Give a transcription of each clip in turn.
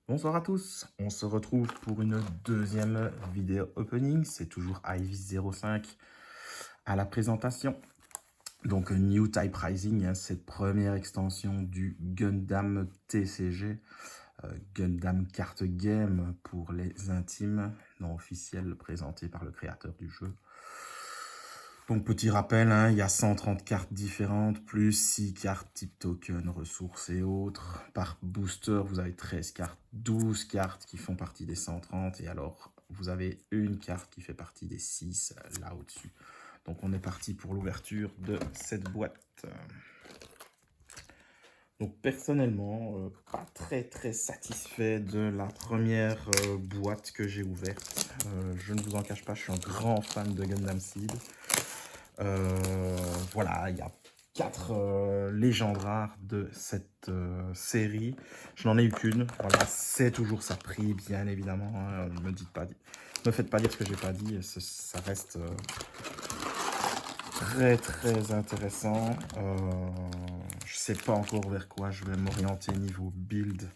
Bonsoir à tous, on se retrouve pour une deuxième vidéo opening, c'est toujours Ivy05 à la présentation. Donc New Type Rising, cette première extension du Gundam TCG, Gundam Card Game pour les intimes, non officiel présenté par le créateur du jeu. Donc petit rappel, il y a 130 cartes différentes, plus 6 cartes type token, ressources et autres. Par booster, vous avez 13 cartes, 12 cartes qui font partie des 130. Et alors, vous avez une carte qui fait partie des 6 là au-dessus. Donc on est parti pour l'ouverture de cette boîte. Donc personnellement, pas très satisfait de la première boîte que j'ai ouverte. Je ne vous en cache pas, je suis un grand fan de Gundam Seed. Voilà, il y a 4 légendes rares de cette série. Je n'en ai eu qu'une. Voilà, c'est toujours ça prix, bien évidemment. Ne me faites pas dire ce que j'ai pas dit. Ça reste très intéressant. Je sais pas encore vers quoi je vais m'orienter niveau build.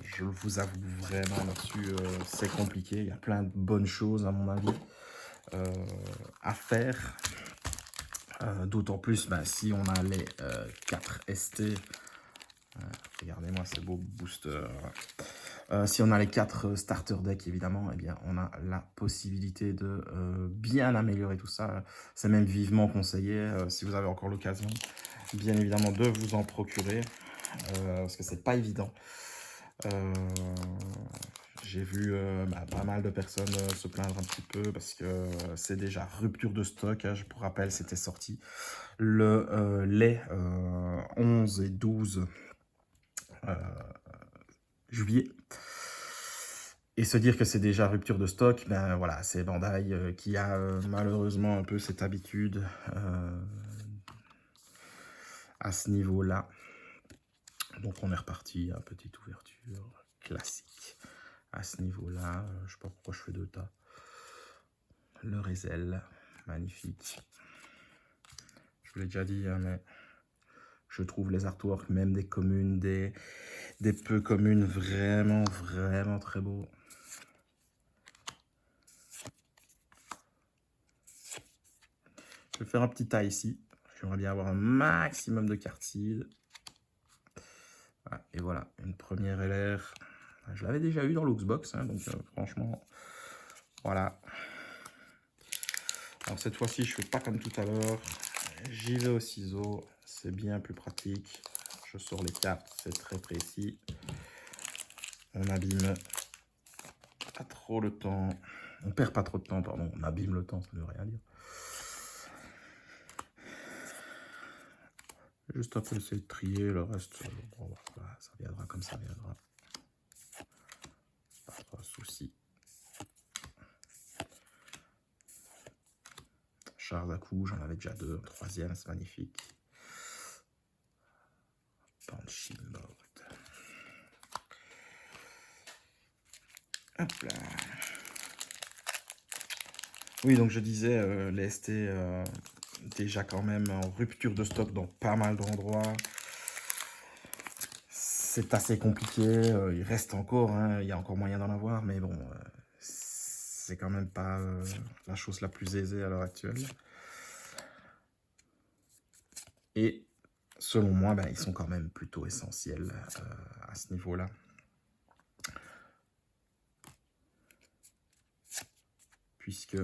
Je vous avoue vraiment là-dessus, c'est compliqué. Il y a plein de bonnes choses à mon avis à faire. D'autant plus si on a les 4 ST. Regardez-moi ces beaux boosters. Si on a les 4 starter deck, évidemment, eh bien, on a la possibilité de bien améliorer tout ça. C'est même vivement conseillé, si vous avez encore l'occasion, bien évidemment, de vous en procurer, parce que c'est pas évident. J'ai vu pas mal de personnes se plaindre un petit peu parce que c'est déjà rupture de stock. Je vous rappelle, c'était sorti les 11 et 12 juillet. Et se dire que c'est déjà rupture de stock, ben voilà, c'est Bandai qui a malheureusement un peu cette habitude à ce niveau-là. Donc on est reparti à petite ouverture classique. À ce niveau-là, je sais pas pourquoi je fais 2 tas. Le Rezel, magnifique. Je vous l'ai déjà dit, mais je trouve les artworks, même des communes, des peu communes, vraiment très beaux. Je vais faire un petit tas ici. J'aimerais bien avoir un maximum de cartes seed. Voilà, et voilà, une première LR. Je l'avais déjà eu dans l'Oxbox, donc franchement, voilà. Alors cette fois-ci, je fais pas comme tout à l'heure. J'y vais au ciseau, c'est bien plus pratique. Je sors les cartes, c'est très précis. On abîme pas trop le temps. On perd pas trop de temps, pardon. On abîme le temps, ça ne veut rien dire. Juste un peu essayer de trier, le reste, bon, voilà, ça viendra comme ça viendra. Pas de souci. Chars à coups, j'en avais déjà 2, un troisième, c'est magnifique. Punching mode. Hop là. Oui, donc je disais, les ST déjà quand même en rupture de stock dans pas mal d'endroits. C'est assez compliqué, il reste encore, il y a encore moyen d'en avoir, mais bon, c'est quand même pas la chose la plus aisée à l'heure actuelle. Et selon moi, ils sont quand même plutôt essentiels à ce niveau-là. Puisque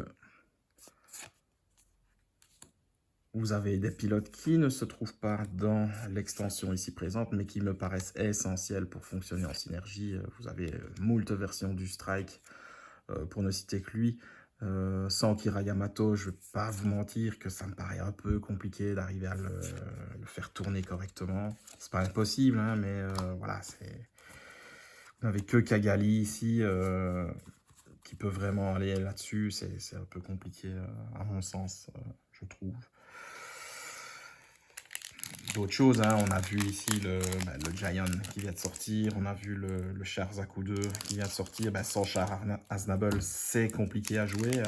vous avez des pilotes qui ne se trouvent pas dans l'extension ici présente, mais qui me paraissent essentiels pour fonctionner en synergie. Vous avez moult versions du Strike, pour ne citer que lui. Sans Kira Yamato, je ne vais pas vous mentir que ça me paraît un peu compliqué d'arriver à le faire tourner correctement. C'est pas impossible, mais voilà, vous n'avez que Kagali ici qui peut vraiment aller là-dessus. C'est un peu compliqué à mon sens, je trouve. D'autres choses, on a vu ici le Giant qui vient de sortir, on a vu le Char Zaku 2 qui vient de sortir. Sans Char Aznable, c'est compliqué à jouer,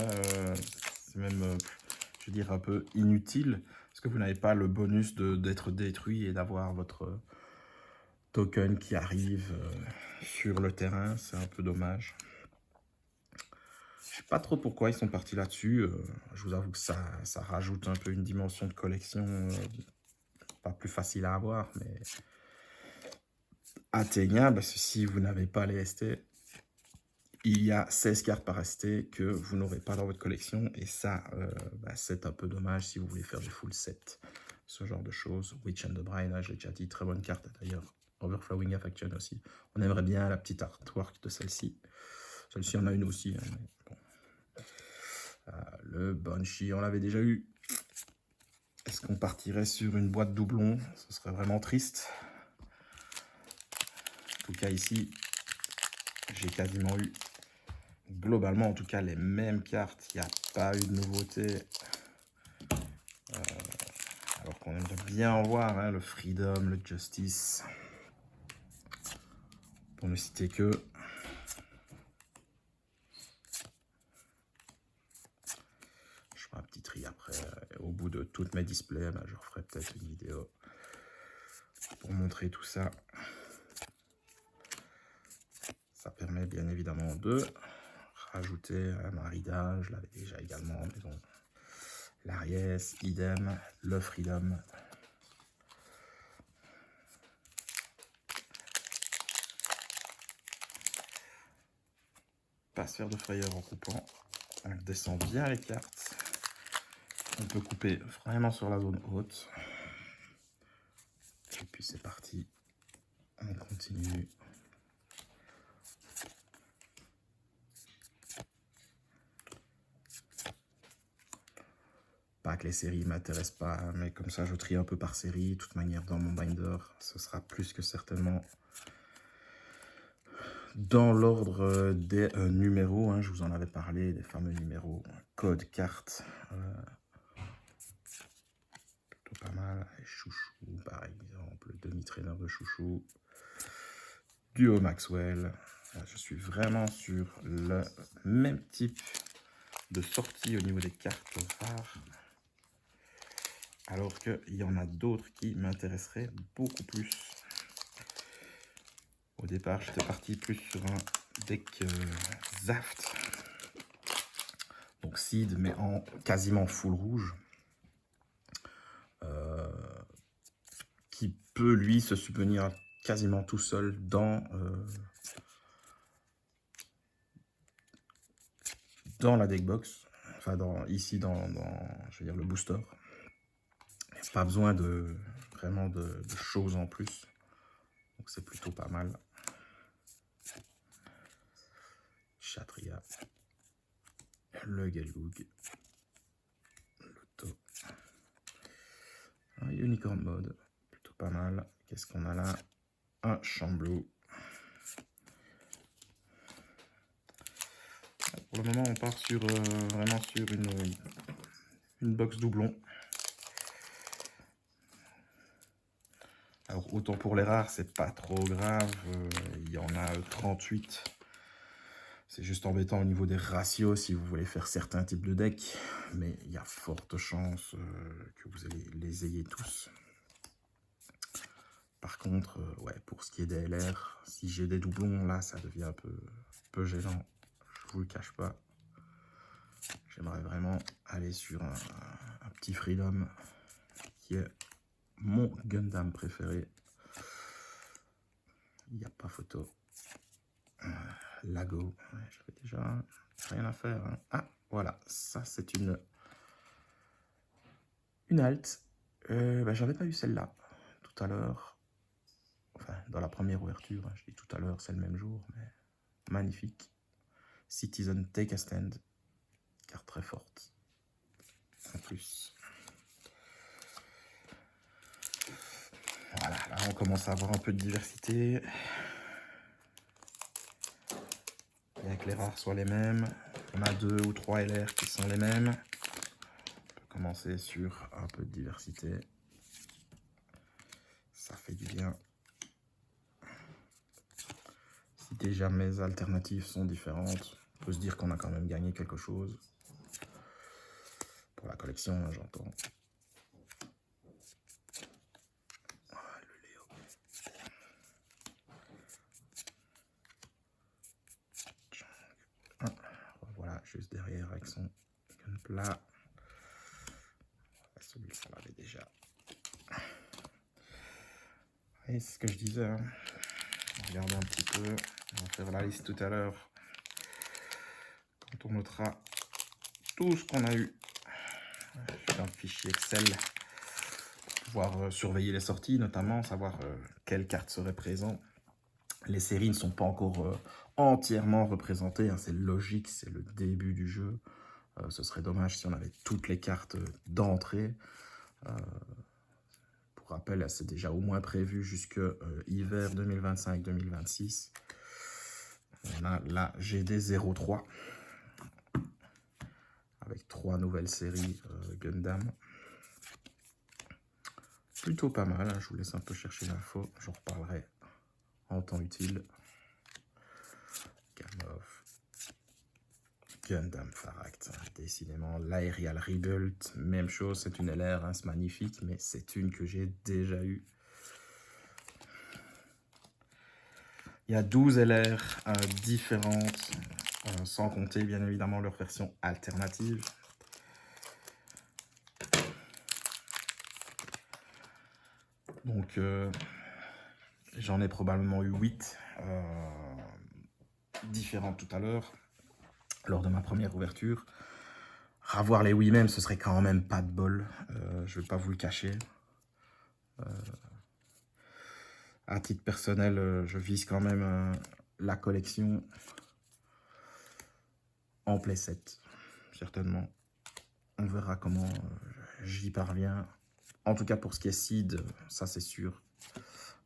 c'est même, je veux dire, un peu inutile, parce que vous n'avez pas le bonus d'être détruit et d'avoir votre tokens qui arrivent sur le terrain, c'est un peu dommage. Je sais pas trop pourquoi ils sont partis là-dessus. Je vous avoue que ça rajoute un peu une dimension de collection pas plus facile à avoir, mais atteignable, parce que si vous n'avez pas les ST, il y a 16 cartes par ST que vous n'aurez pas dans votre collection, et ça, c'est un peu dommage si vous voulez faire des full sets, ce genre de choses. Witch and the Bride, là, je l'ai déjà dit, très bonne carte d'ailleurs. Overflowing Affection aussi. On aimerait bien la petite artwork de celle-ci. Celle-ci, on a une aussi. Hein, mais bon. Le Banshee, on l'avait déjà eu. Est-ce qu'on partirait sur une boîte doublon? Ce serait vraiment triste. En tout cas, ici, j'ai quasiment eu, globalement, en tout cas, les mêmes cartes. Il n'y a pas eu de nouveauté. Alors qu'on aimerait bien en voir, hein, le Freedom, le Justice. Pour ne citer que. Je ferai un petit tri après. Au bout de toutes mes displays, je referai peut-être une vidéo pour montrer tout ça. Ça permet bien évidemment de rajouter un Marida, je l'avais déjà également, mais bon. L'Aries, idem, le Freedom. Pas se faire de frayeur en coupant. On descend bien les cartes. On peut couper vraiment sur la zone haute. Et puis c'est parti. On continue. Pas que les séries ne m'intéressent pas, hein, mais comme ça je trie un peu par série. De toute manière, dans mon binder, ce sera plus que certainement dans l'ordre des numéros. Hein, je vous en avais parlé, des fameux numéros code carte. Plutôt pas mal. Et Chouchou, par exemple, le demi-traîneur de Chouchou. Duo Maxwell. Je suis vraiment sur le même type de sortie au niveau des cartes rares. Alors qu'il y en a d'autres qui m'intéresseraient beaucoup plus. Au départ, j'étais parti plus sur un deck Zaft. Donc Seed, mais en quasiment full rouge. Qui peut, lui, se subvenir quasiment tout seul dans la deckbox. Enfin, ici, je veux dire, le booster. Il n'y a pas besoin vraiment de choses en plus. Donc c'est plutôt pas mal. Chatria. Le Galug. Loto. Un Unicorn Mode. Plutôt pas mal. Qu'est-ce qu'on a là? Un Chamblou. Pour le moment, on part sur vraiment sur une box doublon. Alors, autant pour les rares, c'est pas trop grave. Il y en a 38. C'est juste embêtant au niveau des ratios si vous voulez faire certains types de decks. Mais il y a forte chance que vous les ayez tous. Par contre, ouais, pour ce qui est des LR, si j'ai des doublons, là, ça devient un peu gênant. Je vous le cache pas. J'aimerais vraiment aller sur un petit Freedom qui est mon Gundam préféré. Il n'y a pas photo. Lago, ouais, j'avais déjà rien à faire. Hein. Ah, voilà, ça c'est une alt. J'avais pas eu celle-là tout à l'heure. Enfin, dans la première ouverture, hein, je dis tout à l'heure, c'est le même jour, mais magnifique. Citizen Take a Stand. Carte très forte. En plus. Voilà, là on commence à avoir un peu de diversité. Bien que les rares soient les mêmes. On a 2 ou 3 LR qui sont les mêmes. On peut commencer sur un peu de diversité. Ça fait du bien. Si déjà mes alternatives sont différentes, on peut se dire qu'on a quand même gagné quelque chose. Pour la collection, hein, j'entends. Le Léo. derrière avec son gunpla. Celui-là, on l'avait déjà. Et c'est ce que je disais. Hein. Regardez un petit peu. On va faire la liste tout à l'heure. Quand on notera tout ce qu'on a eu dans le fichier Excel. Pouvoir surveiller les sorties, notamment, savoir quelles cartes seraient présentes. Les séries ne sont pas encore entièrement représentées. Hein. C'est logique, c'est le début du jeu. Ce serait dommage si on avait toutes les cartes d'entrée. Pour rappel, c'est déjà au moins prévu jusque hiver 2025-2026. On a la GD 03 avec 3 nouvelles séries Gundam. Plutôt pas mal, hein. Je vous laisse un peu chercher l'info, j'en reparlerai en temps utile. Gamov, Gundam Faract, décidément l'Aerial Rebuild, même chose, c'est une LR, hein, c'est magnifique, mais c'est une que j'ai déjà eue. Il y a 12 LR différentes, sans compter bien évidemment leur version alternative. Donc j'en ai probablement eu 8 différentes tout à l'heure, lors de ma première ouverture. Ravoir les oui même, ce serait quand même pas de bol, je vais pas vous le cacher. À titre personnel, je vise quand même la collection en playset, certainement. On verra comment j'y parviens. En tout cas, pour ce qui est seed, ça c'est sûr.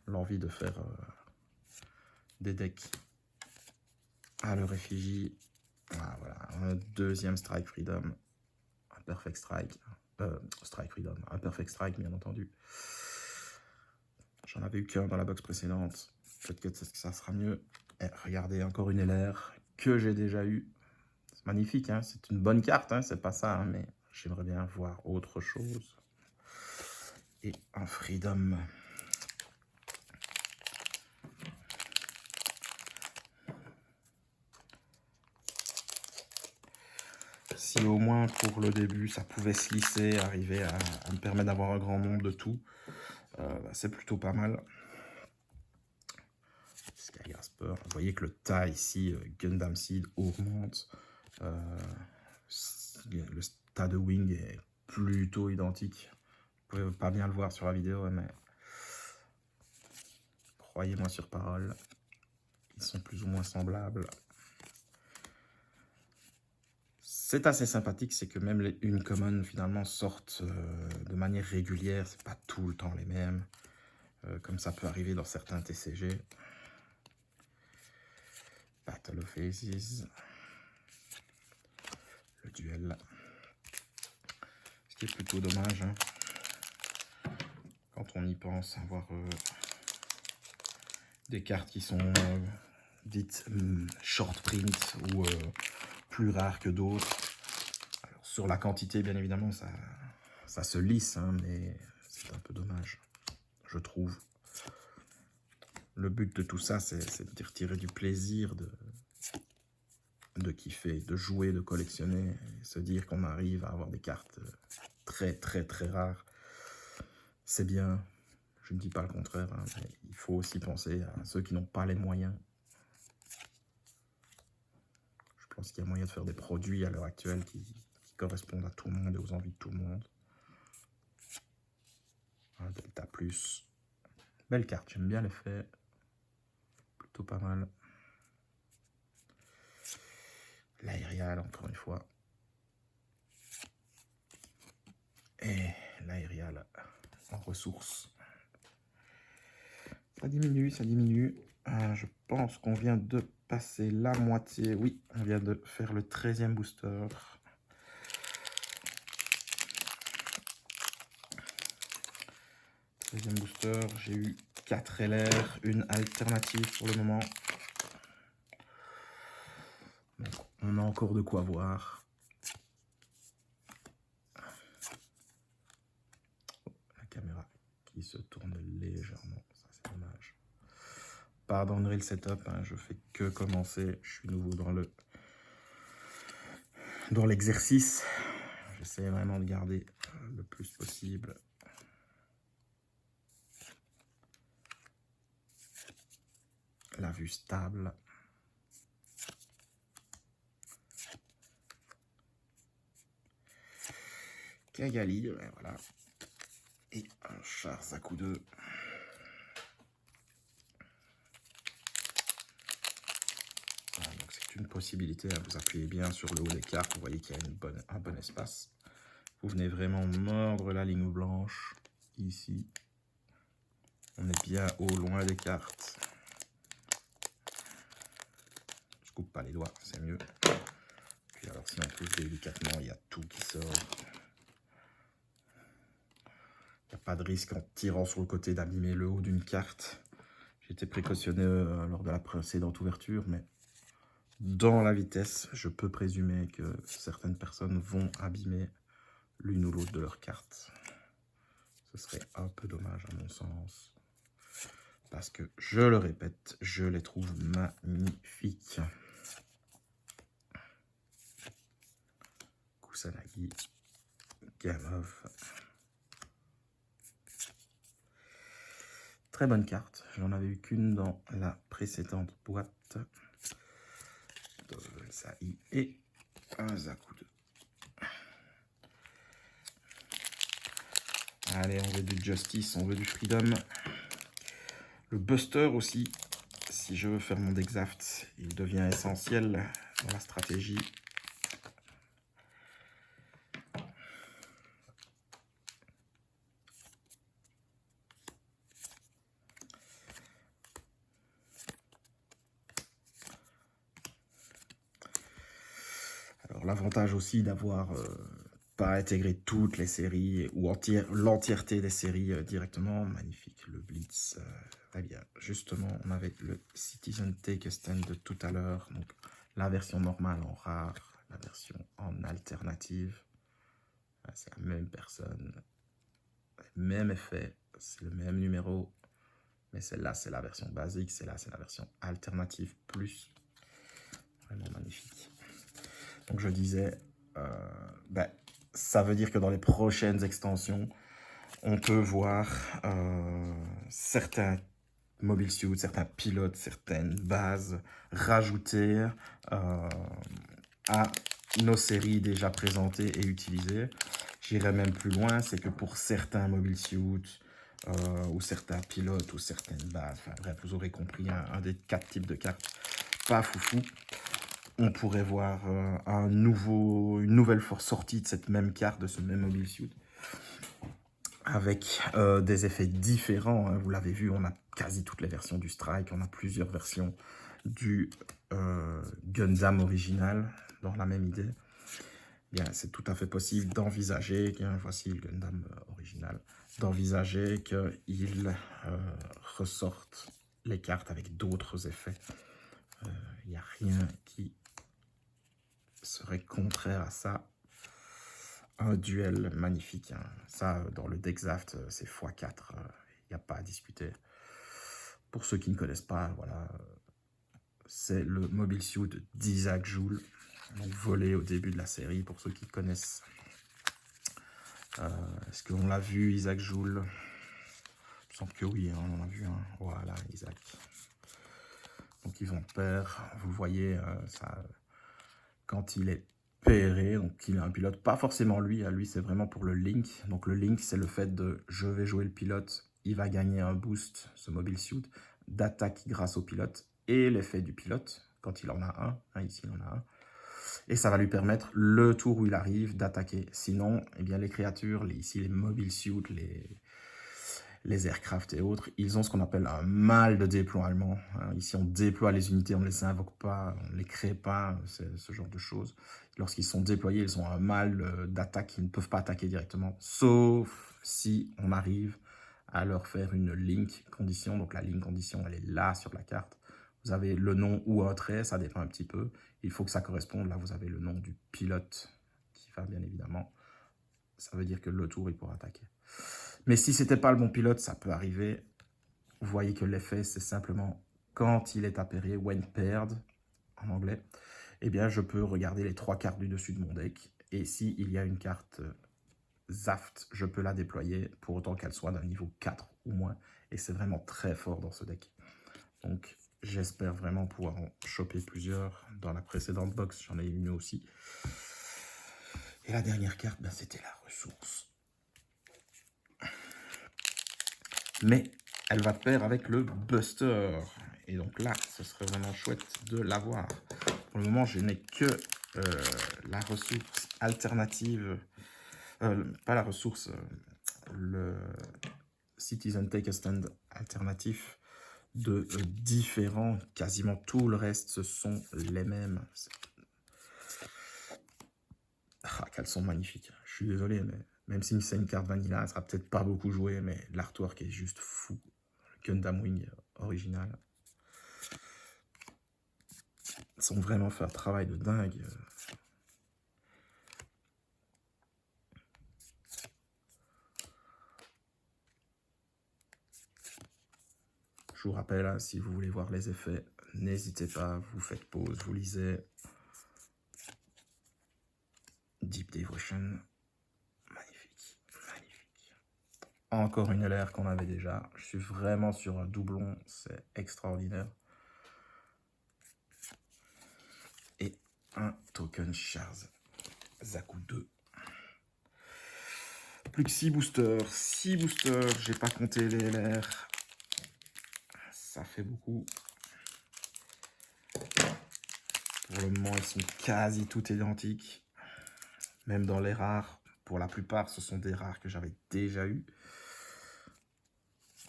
L'envie de faire des decks à leur effigie. Ah, voilà, un deuxième Strike Freedom, un Perfect Strike, Strike Freedom, un Perfect Strike bien entendu. J'en avais eu qu'un dans la box précédente, peut-être que ça sera mieux. Et regardez, encore une LR que j'ai déjà eu. C'est magnifique, hein, c'est une bonne carte, hein, c'est pas ça, hein, mais j'aimerais bien voir autre chose. Et un Freedom. Si au moins pour le début ça pouvait se lisser, arriver à me permettre d'avoir un grand nombre de tout, c'est plutôt pas mal. Sky Jasper, vous voyez que le tas ici, Gundam Seed augmente. Le tas de Wing est plutôt identique. Vous pouvez pas bien le voir sur la vidéo, mais croyez-moi sur parole, ils sont plus ou moins semblables. C'est assez sympathique, c'est que même les Uncommon finalement sortent de manière régulière, c'est pas tout le temps les mêmes, comme ça peut arriver dans certains TCG. Battle of Aces, le duel, ce qui est plutôt dommage, hein, quand on y pense, avoir des cartes qui sont dites short print ou plus rares que d'autres. Sur la quantité, bien évidemment, ça se lisse, hein, mais c'est un peu dommage, je trouve. Le but de tout ça, c'est de retirer du plaisir, de kiffer, de jouer, de collectionner, et se dire qu'on arrive à avoir des cartes très très très rares. C'est bien, je ne dis pas le contraire, hein, mais il faut aussi penser à ceux qui n'ont pas les moyens. Je pense qu'il y a moyen de faire des produits à l'heure actuelle qui correspondent à tout le monde et aux envies de tout le monde. Un Delta Plus. Belle carte, j'aime bien l'effet. Plutôt pas mal. L'aérial, encore une fois. Et l'aérial en ressources. Ça diminue, ça diminue. Je pense qu'on vient de passer la moitié. Oui, on vient de faire le 13e booster. Deuxième booster, j'ai eu 4 LR, une alternative pour le moment. Donc, on a encore de quoi voir. La caméra qui se tourne légèrement, ça c'est dommage. Pardonnerai le setup, hein, je fais que commencer, je suis nouveau dans le Dans l'exercice, j'essaie vraiment de garder le plus possible la vue stable. Cagali, ouais, voilà. Et un Charles à coup 2. Voilà, donc c'est une possibilité, hein. Vous appuyez bien sur le haut des cartes, vous voyez qu'il y a un bon espace. Vous venez vraiment mordre la ligne blanche, ici. On est bien au loin des cartes. Je coupe pas les doigts, c'est mieux. Puis alors si on pousse délicatement, il y a tout qui sort. Il n'y a pas de risque en tirant sur le côté d'abîmer le haut d'une carte. J'étais précautionneux lors de la précédente ouverture, mais dans la vitesse, je peux présumer que certaines personnes vont abîmer l'une ou l'autre de leurs cartes. Ce serait un peu dommage à mon sens. Parce que, je le répète, je les trouve magnifiques. Kusanagi, Gamov. Très bonne carte. J'en avais eu qu'une dans la précédente boîte. Dovelsai et un Zaku 2. Allez, on veut du Justice, on veut du Freedom. Le Buster aussi, si je veux faire mon Dexaft, il devient essentiel dans la stratégie. Alors l'avantage aussi d'avoir pas intégré toutes les séries ou l'entièreté des séries directement, magnifique, le Blitz. Très bien, justement, on avait le Citizen Take a Stand de tout à l'heure, donc la version normale en rare, la version en alternative. C'est la même personne, même effet, c'est le même numéro, mais celle-là, c'est la version basique, celle-là, c'est la version alternative plus. Vraiment magnifique. Donc je disais, ça veut dire que dans les prochaines extensions, on peut voir certains mobile suits, certains pilotes, certaines bases rajoutées à nos séries déjà présentées et utilisées. J'irai même plus loin, c'est que pour certains mobile suits ou certains pilotes ou certaines bases, enfin bref, vous aurez compris, un des 4 types de cartes, pas foufou. On pourrait voir une nouvelle sortie de cette même carte, de ce même mobile suit, avec des effets différents. Hein. Vous l'avez vu, on a quasi toutes les versions du Strike, on a plusieurs versions du Gundam original dans la même idée. Bien, c'est tout à fait possible d'envisager, voici le Gundam original, d'envisager qu'il ressorte les cartes avec d'autres effets. Il n'y a rien qui serait contraire à ça. Un duel magnifique, hein. Ça, dans le Dexaft, c'est x4, il n'y a pas à discuter. Pour ceux qui ne connaissent pas, voilà, c'est le mobile suit d'Isaac Joule, donc volé au début de la série, pour ceux qui connaissent. Est-ce qu'on l'a vu, Isaac Joule? Il me semble que oui, hein, on en a vu un. Voilà, Isaac. Donc ils vont pair, vous le voyez, ça, quand il est pairé, donc il a un pilote, pas forcément lui, lui c'est vraiment pour le link. Donc le link, c'est le fait de je vais jouer le pilote, il va gagner un boost, ce mobile suit, d'attaque grâce au pilote, et l'effet du pilote, quand il en a un, ici il en a un, et ça va lui permettre, le tour où il arrive, d'attaquer. Sinon, eh bien, les créatures, ici les mobile suits, les aircraft et autres, ils ont ce qu'on appelle un mal de déploiement. Ici, on déploie les unités, on ne les invoque pas, on ne les crée pas, c'est ce genre de choses. Lorsqu'ils sont déployés, ils ont un mal d'attaque, ils ne peuvent pas attaquer directement, sauf si on arrive à leur faire une link condition. Donc la link condition, elle est là sur la carte. Vous avez le nom ou un trait, ça dépend un petit peu. Il faut que ça corresponde. Là, vous avez le nom du pilote qui va bien évidemment. Ça veut dire que le tour, il pourra attaquer. Mais si ce n'était pas le bon pilote, ça peut arriver. Vous voyez que l'effet, c'est simplement quand il est appairé, when paired, en anglais. eh bien, je peux regarder les 3 cartes du dessus de mon deck. Et s'il y a une carte Zaft, je peux la déployer pour autant qu'elle soit d'un niveau 4 ou moins. Et c'est vraiment très fort dans ce deck. Donc, j'espère vraiment pouvoir en choper plusieurs. Dans la précédente box, j'en ai eu une aussi. Et la dernière carte, ben, c'était la ressource. Mais elle va de pair avec le Buster. Et donc là, ce serait vraiment chouette de l'avoir. Pour le moment, je n'ai que la ressource alternative. Pas la ressource, le Citizen Take a Stand alternatif de différents. Quasiment tout le reste, ce sont les mêmes. Ah, qu'elles sont magnifiques. Je suis désolé, mais même si c'est une carte vanilla, elle sera peut-être pas beaucoup jouée, mais l'artwork est juste fou. Le Gundam Wing original. Ils sont vraiment fait un travail de dingue. Je vous rappelle, hein, si vous voulez voir les effets, n'hésitez pas, vous faites pause, vous lisez. Deep Devotion. Magnifique, magnifique. Encore une LR qu'on avait déjà. Je suis vraiment sur un doublon, c'est extraordinaire. Et un token Charles Zaku 2. Plus que 6 boosters. 6 boosters, j'ai pas compté les LR. Ça fait beaucoup. Pour le moment, ils sont quasi tous identiques. Même dans les rares. Pour la plupart, ce sont des rares que j'avais déjà eu.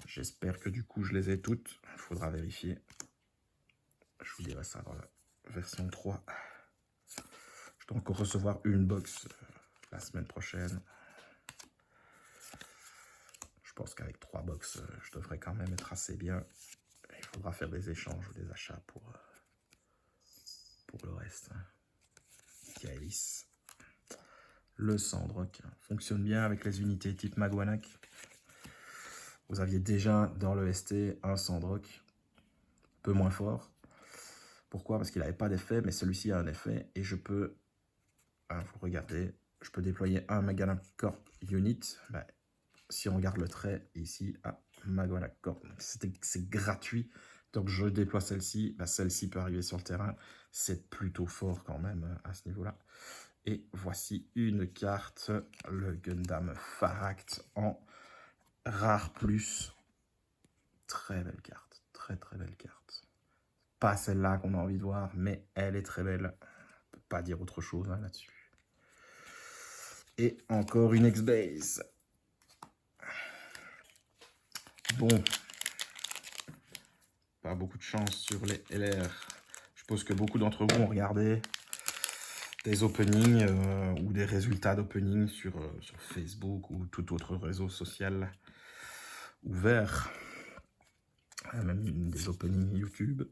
J'espère que du coup, je les ai toutes. Il faudra vérifier. Je vous dirai ça dans la version 3. Je dois encore recevoir une box la semaine prochaine. Je pense qu'avec 3 box, je devrais quand même être assez bien. Il faudra faire des échanges ou des achats pour le reste. Kaelis. Le Sandrock fonctionne bien avec les unités type Magwanak. Vous aviez déjà dans le ST un Sandrock, peu moins fort. Pourquoi? Parce qu'il n'avait pas d'effet, mais celui-ci a un effet. Et je peux, vous regardez, je peux déployer un Magwanak Corp Unit. Ben, si on regarde le trait ici, à Magwanak Corp, c'est gratuit. Donc je déploie celle-ci, ben, celle-ci peut arriver sur le terrain. C'est plutôt fort quand même à ce niveau-là. Et voici une carte, le Gundam Faract en rare plus. Très belle carte, très très belle carte. Pas celle-là qu'on a envie de voir, mais elle est très belle. On peut pas dire autre chose hein, là-dessus. Et encore une X-Base. Bon, pas beaucoup de chance sur les LR. Je suppose que beaucoup d'entre vous ont regardé des openings ou des résultats d'opening sur Facebook ou tout autre réseau social ouvert. Même des openings YouTube.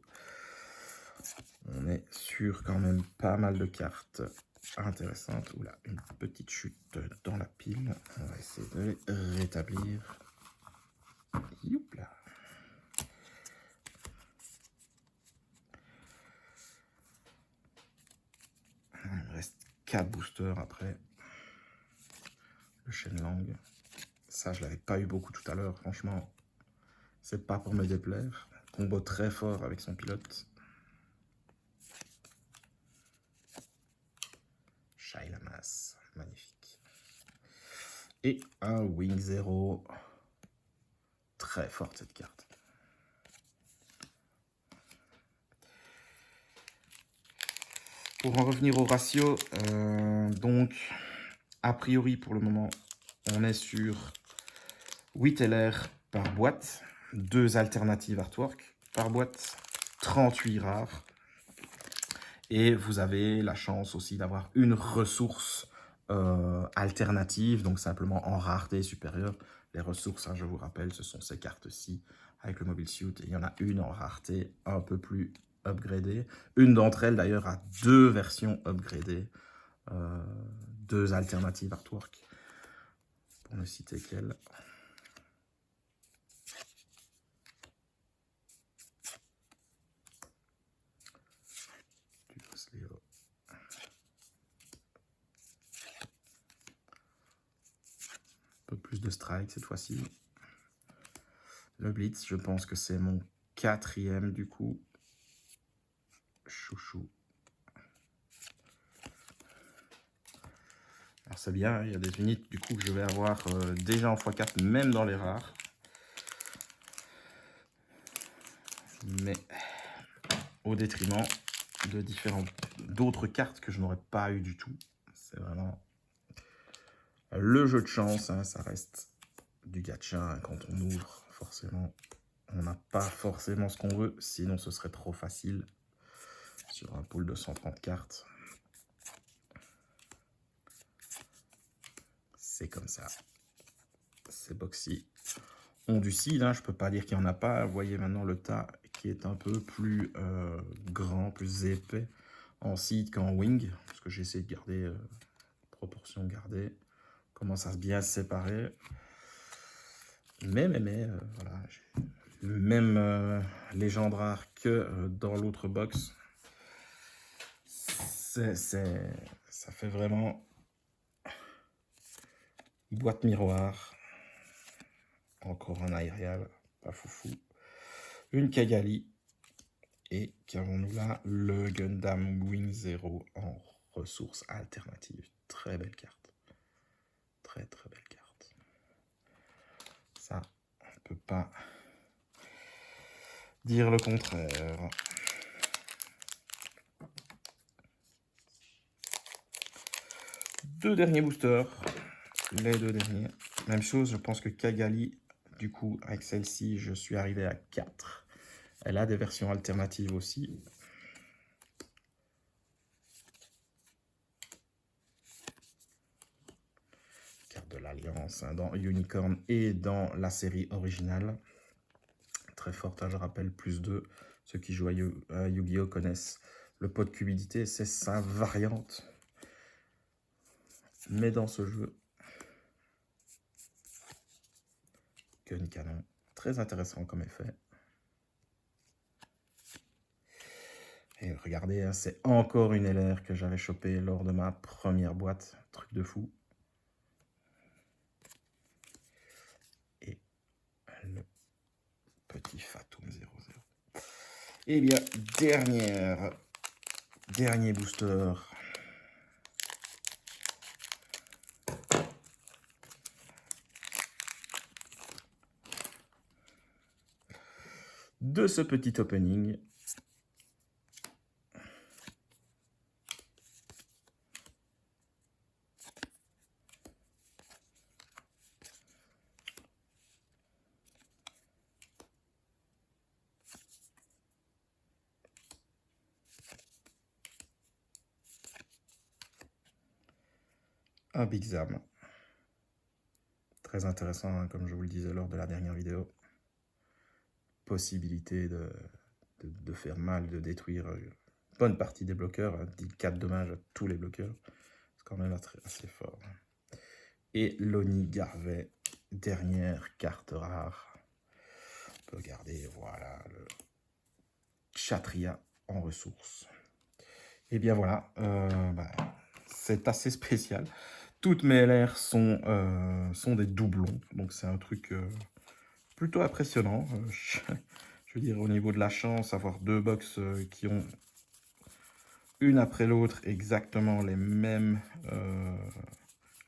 On est sur quand même pas mal de cartes intéressantes. Oula, une petite chute dans la pile. On va essayer de les rétablir. Youpla. Il me reste 4 boosters après. Le Shenlang. Ça, je l'avais pas eu beaucoup tout à l'heure. Franchement, c'est pas pour me déplaire. Combo très fort avec son pilote. Shailamas. Magnifique. Et un Wing Zero. Très forte cette carte. Pour en revenir au ratio, donc, a priori, pour le moment, on est sur 8 LR par boîte, 2 alternatives artwork par boîte, 38 rares. Et vous avez la chance aussi d'avoir une ressource alternative, donc simplement en rareté supérieure. Les ressources, hein, je vous rappelle, ce sont ces cartes-ci avec le Mobile Suit. Et il y en a une en rareté un peu plus upgradée. Une d'entre elles, d'ailleurs, a 2 versions upgradées. 2 alternatives artwork. Pour ne citer qu'elle. de strike cette fois-ci. Le blitz, je pense que c'est mon 4e du coup. Chouchou. Alors c'est bien, il y a des unités du coup que je vais avoir déjà en x4, même dans les rares. Mais au détriment de d'autres cartes que je n'aurais pas eu du tout. C'est vraiment le jeu de chance, hein, ça reste du gacha hein, quand on ouvre, forcément. On n'a pas forcément ce qu'on veut, sinon ce serait trop facile sur un pool de 130 cartes. C'est comme ça. Ces boxy ont du seed, hein, je peux pas dire qu'il n'y en a pas. Vous voyez maintenant le tas qui est un peu plus grand, plus épais en seed qu'en wing, parce que j'ai essayé de garder proportion gardée. Commence à bien se séparer. Mais voilà, même légende rare que dans l'autre box, ça fait vraiment boîte miroir. Encore un aérial, pas foufou. Une Cagali. Et qu'avons-nous là? Le Gundam Wing Zero en ressources alternatives. Très belle carte. Très très belle carte. Ça, on ne peut pas dire le contraire. Deux derniers boosters. Les deux derniers. Même chose, je pense que Cagali, du coup, avec celle-ci, je suis arrivé à 4. Elle a des versions alternatives aussi. Carte de l'Alliance hein, dans Unicorn et dans la série originale. Très forte, hein, je rappelle, +2. Ceux qui jouent à Yu-Gi-Oh! Connaissent le pot de cupidité, c'est sa variante. Mais dans ce jeu, gun canon, très intéressant comme effet. Et regardez, hein, c'est encore une LR que j'avais chopé lors de ma première boîte. Truc de fou. Et le petit Fatum 00. Et bien, dernier booster. De ce petit opening. Un Big Zam. Très intéressant, hein, comme je vous le disais lors de la dernière vidéo. Possibilité de faire mal, de détruire une bonne partie des bloqueurs. 4 dommages à tous les bloqueurs. C'est quand même assez fort. Et Lonnie Garvey, dernière carte rare. On peut regarder, voilà, le Kshatriya en ressources. Et bien voilà, c'est assez spécial. Toutes mes LR sont des doublons, donc c'est un truc plutôt impressionnant. Je veux dire, au niveau de la chance, avoir deux box qui ont une après l'autre exactement les mêmes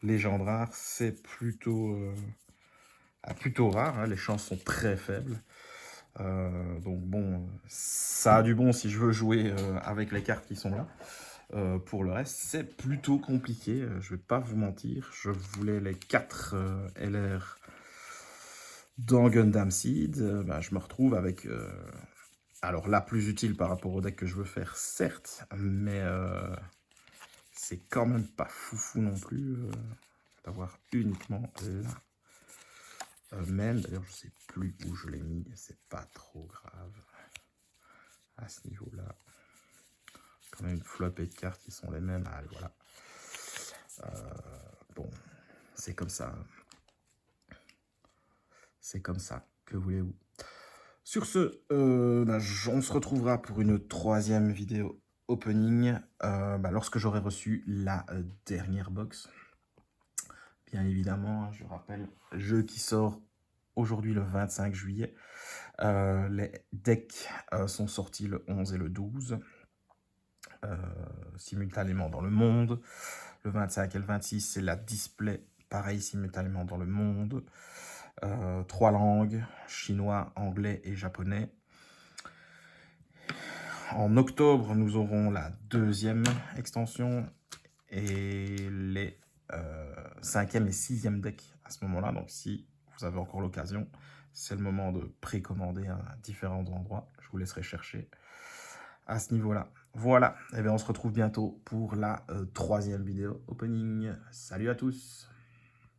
légendes rares, c'est plutôt rare, hein. Les chances sont très faibles. Donc bon, ça a du bon si je veux jouer avec les cartes qui sont là. Pour le reste, c'est plutôt compliqué, je vais pas vous mentir. Je voulais les 4 LR dans Gundam Seed. Je me retrouve avec... alors la plus utile par rapport au deck que je veux faire, certes, mais c'est quand même pas foufou non plus d'avoir uniquement là. Même, d'ailleurs, je sais plus où je l'ai mis, c'est pas trop grave à ce niveau-là. Quand même une flopée de cartes qui sont les mêmes. Ah, voilà. Bon, c'est comme ça. C'est comme ça. Que voulez-vous? Sur ce, on se retrouvera pour une 3e vidéo opening lorsque j'aurai reçu la dernière box. bien évidemment, hein, je rappelle, jeu qui sort aujourd'hui le 25 juillet. Les decks sont sortis le 11 et le 12, simultanément dans le monde. Le 25 et le 26, c'est la display, pareil, simultanément dans le monde. 3 langues, chinois, anglais et japonais. En octobre, nous aurons la deuxième extension et les 5e et 6e decks à ce moment-là. Donc si vous avez encore l'occasion, c'est le moment de précommander à différents endroits. Je vous laisserai chercher à ce niveau-là. Voilà, et bien on se retrouve bientôt pour la 3e vidéo opening. Salut à tous!